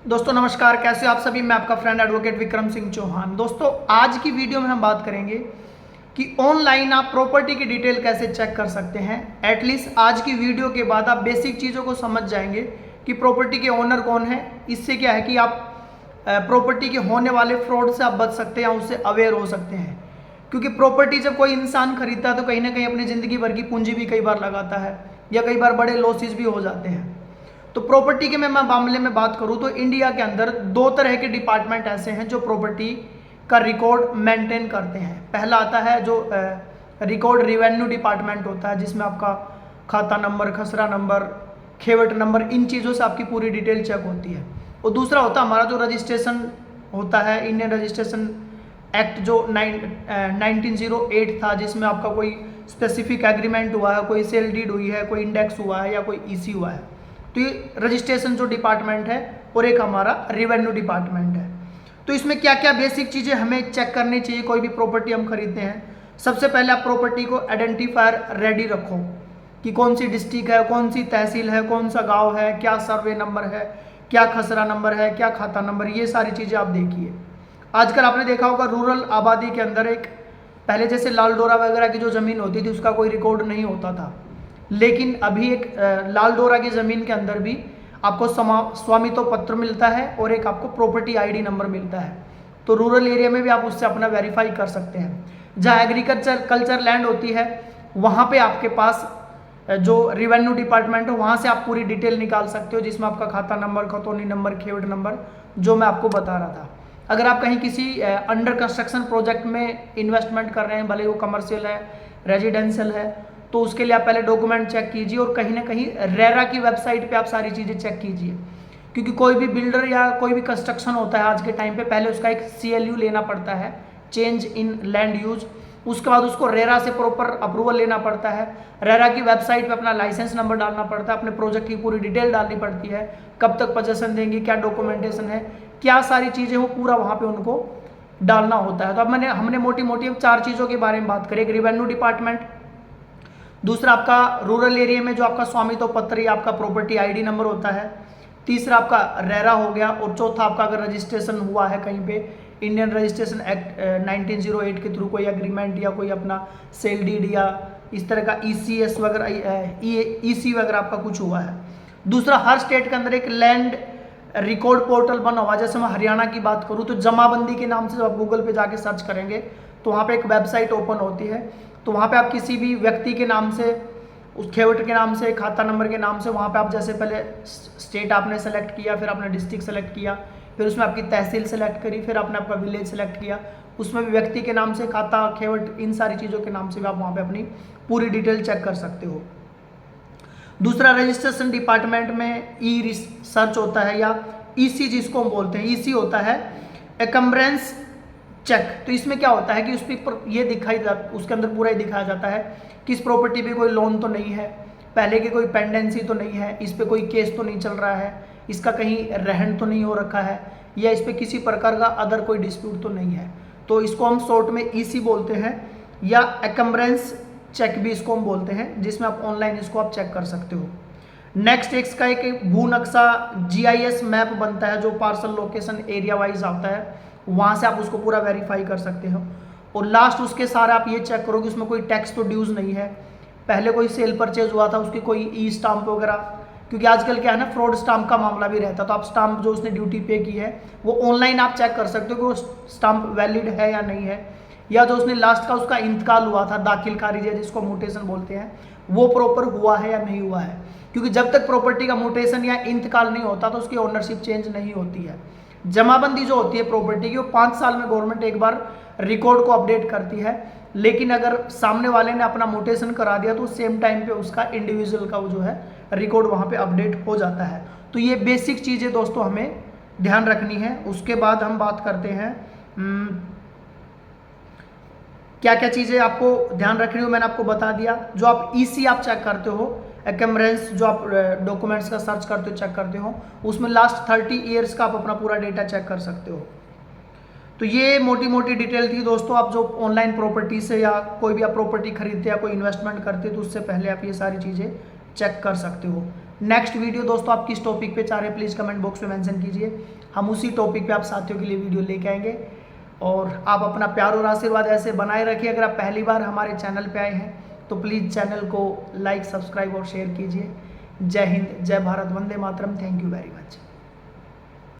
दोस्तों नमस्कार, कैसे हो आप सभी। मैं आपका फ्रेंड एडवोकेट विक्रम सिंह चौहान। दोस्तों आज की वीडियो में हम बात करेंगे कि ऑनलाइन आप प्रॉपर्टी की डिटेल कैसे चेक कर सकते हैं। एटलीस्ट आज की वीडियो के बाद आप बेसिक चीज़ों को समझ जाएंगे कि प्रॉपर्टी के ओनर कौन है। इससे क्या है कि आप प्रॉपर्टी के होने वाले फ्रॉड से आप बच सकते हैं, उससे अवेयर हो सकते हैं। क्योंकि प्रॉपर्टी जब कोई इंसान खरीदता है तो कहीं ना कहीं अपनी ज़िंदगी भर की पूंजी भी कई बार लगाता है या कई बार बड़े लॉसेस भी हो जाते हैं। तो प्रॉपर्टी के मैं मामले में बात करूं तो इंडिया के अंदर दो तरह के डिपार्टमेंट ऐसे हैं जो प्रॉपर्टी का रिकॉर्ड मेंटेन करते हैं। पहला आता है जो रिकॉर्ड रिवेन्यू डिपार्टमेंट होता है, जिसमें आपका खाता नंबर, खसरा नंबर, खेवट नंबर, इन चीज़ों से आपकी पूरी डिटेल चेक होती है। और दूसरा होता है हमारा जो रजिस्ट्रेशन होता है, इंडियन रजिस्ट्रेशन एक्ट जो 1908 था, जिसमें आपका कोई स्पेसिफिक एग्रीमेंट हुआ है, कोई सेल डीड हुई है, कोई इंडेक्स हुआ है या कोई ईसी हुआ है। तो ये रजिस्ट्रेशन जो डिपार्टमेंट है और एक हमारा रिवेन्यू डिपार्टमेंट है। तो इसमें क्या क्या बेसिक चीज़ें हमें चेक करनी चाहिए कोई भी प्रॉपर्टी हम खरीदते हैं। सबसे पहले आप प्रॉपर्टी को आइडेंटिफायर रेडी रखो कि कौन सी डिस्ट्रिक्ट है, कौन सी तहसील है, कौन सा गांव है, क्या सर्वे नंबर है, क्या खसरा नंबर है, क्या खाता नंबर, ये सारी चीज़ें आप देखिए। आजकल आपने देखा होगा रूरल आबादी के अंदर एक पहले जैसे लाल डोरा वगैरह की जो ज़मीन होती थी उसका कोई रिकॉर्ड नहीं होता था, लेकिन अभी एक लाल डोरा की ज़मीन के अंदर भी आपको स्वामित्व पत्र मिलता है और एक आपको प्रॉपर्टी आईडी नंबर मिलता है। तो रूरल एरिया में भी आप उससे अपना वेरीफाई कर सकते हैं। जहाँ कल्चर लैंड होती है वहाँ पे आपके पास जो रिवेन्यू डिपार्टमेंट है वहाँ से आप पूरी डिटेल निकाल सकते हो, जिसमें आपका खाता नंबर, खतौनी नंबर, खेवट नंबर जो मैं आपको बता रहा था। अगर आप कहीं किसी अंडर कंस्ट्रक्शन प्रोजेक्ट में इन्वेस्टमेंट कर रहे हैं, भले वो कमर्शियल है, रेजिडेंशियल है, तो उसके लिए आप पहले डॉक्यूमेंट चेक कीजिए और कहीं ना कहीं रेरा की वेबसाइट पे आप सारी चीज़ें चेक कीजिए। क्योंकि कोई भी बिल्डर या कोई भी कंस्ट्रक्शन होता है आज के टाइम पे पहले उसका एक CLU लेना पड़ता है, चेंज इन लैंड यूज। उसके बाद उसको रेरा से प्रॉपर अप्रूवल लेना पड़ता है। रेरा की वेबसाइट पे अपना लाइसेंस नंबर डालना पड़ता है, अपने प्रोजेक्ट की पूरी डिटेल डालनी पड़ती है, कब तक पोजेसन देंगे, क्या डॉक्यूमेंटेशन है, क्या सारी चीज़ें वो पूरा वहाँ पे उनको डालना होता है। तो अब हमने मोटी मोटी 4 चीज़ों के बारे में बात करी। एक रिवेन्यू डिपार्टमेंट, दूसरा आपका रूरल एरिया में जो आपका स्वामित्व पत्र या आपका प्रॉपर्टी आईडी नंबर होता है, तीसरा आपका रेरा हो गया, और चौथा आपका अगर रजिस्ट्रेशन हुआ है कहीं पे इंडियन रजिस्ट्रेशन एक्ट 1908 के थ्रू कोई एग्रीमेंट या कोई अपना सेल डीड या इस तरह का ECS वगैरह, EC वगैरह आपका कुछ हुआ है। दूसरा, हर स्टेट के अंदर एक लैंड रिकॉर्ड पोर्टल बना हुआ है। जैसे मैं हरियाणा की बात करूँ तो जमाबंदी के नाम से जब आप गूगल पे जाके सर्च करेंगे तो वहाँ पे एक वेबसाइट ओपन होती है। तो वहाँ पे आप किसी भी व्यक्ति के नाम से, उस खेवट के नाम से, खाता नंबर के नाम से, वहाँ पे आप जैसे पहले स्टेट आपने सेलेक्ट किया, फिर आपने डिस्ट्रिक्ट सेलेक्ट किया, फिर उसमें आपकी तहसील सेलेक्ट करी, फिर आपने आपका विलेज सेलेक्ट किया, उसमें भी व्यक्ति के नाम से, खाता, खेवट, इन सारी चीज़ों के नाम से भी आप वहाँ पे अपनी पूरी डिटेल चेक कर सकते हो। दूसरा, रजिस्ट्रेशन डिपार्टमेंट में सर्च होता है या EC जिसको हम बोलते हैं, EC होता है एकम्ब्रेंस चेक। तो इसमें क्या होता है कि उस पर ये उसके अंदर पूरा ही दिखाया जाता है कि इस प्रॉपर्टी पे कोई लोन तो नहीं है, पहले की कोई पेंडेंसी तो नहीं है, इस पे कोई केस तो नहीं चल रहा है, इसका कहीं रहन तो नहीं हो रखा है, या इस पे किसी प्रकार का अदर कोई डिस्प्यूट तो नहीं है। तो इसको हम शॉर्ट में EC बोलते हैं या एकम्ब्रेंस चेक भी इसको हम बोलते हैं, जिसमें आप ऑनलाइन इसको आप चेक कर सकते हो। नेक्स्ट, इसका एक भू नक्शा GIS मैप बनता है जो पार्सल लोकेशन एरिया वाइज आता है, वहाँ से आप उसको पूरा वेरीफाई कर सकते हो। और लास्ट उसके सारे आप ये चेक करो कि उसमें कोई टैक्स तो ड्यूज नहीं है, पहले कोई सेल परचेज हुआ था उसकी कोई स्टाम्प वगैरह, क्योंकि आजकल क्या है ना, फ्रॉड स्टाम्प का मामला भी रहता है। तो आप स्टाम्प जो उसने ड्यूटी पे की है वो ऑनलाइन आप चेक कर सकते हो कि वो स्टाम्प वैलिड है या नहीं है, या जो उसने लास्ट का उसका इंतकाल हुआ था, दाखिल खारिज जिसको म्यूटेशन बोलते हैं, वो प्रॉपर हुआ है या नहीं हुआ है। क्योंकि जब तक प्रॉपर्टी का म्यूटेशन या इंतकाल नहीं होता तो उसकी ओनरशिप चेंज नहीं होती है। जमाबंदी जो होती है प्रॉपर्टी की, वो 5 साल में गवर्नमेंट एक बार रिकॉर्ड को अपडेट करती है, लेकिन अगर सामने वाले ने अपना म्यूटेशन करा दिया तो सेम टाइम पे उसका इंडिविजुअल का वो जो है रिकॉर्ड वहाँ पे अपडेट हो जाता है। तो ये बेसिक चीज़ें दोस्तों हमें ध्यान रखनी है। उसके बाद हम बात करते हैं क्या क्या चीज़ें आपको ध्यान रखनी हो, मैंने आपको बता दिया। जो आप EC आप चेक करते हो, एकम्ब्रेंस जो आप डॉक्यूमेंट्स का सर्च करते हो, चेक करते हो, उसमें लास्ट 30 ईयर्स का आप अपना पूरा डेटा चेक कर सकते हो। तो ये मोटी मोटी डिटेल थी दोस्तों। आप जो ऑनलाइन प्रॉपर्टी से या कोई भी आप प्रॉपर्टी खरीदते या कोई इन्वेस्टमेंट करते तो उससे पहले आप ये सारी चीज़ें चेक कर सकते हो। नेक्स्ट वीडियो दोस्तों आप किस टॉपिक पे चाह रहे हैं प्लीज़ कमेंट बॉक्स में मेंशन कीजिए, हम उसी टॉपिक पे आप साथियों के लिए वीडियो लेके आएंगे। और आप अपना प्यार और आशीर्वाद ऐसे बनाए रखिए। अगर आप पहली बार हमारे चैनल पे आए हैं तो प्लीज़ चैनल को लाइक, सब्सक्राइब और शेयर कीजिए। जय हिंद, जय भारत, वंदे मातरम। Thank you very much.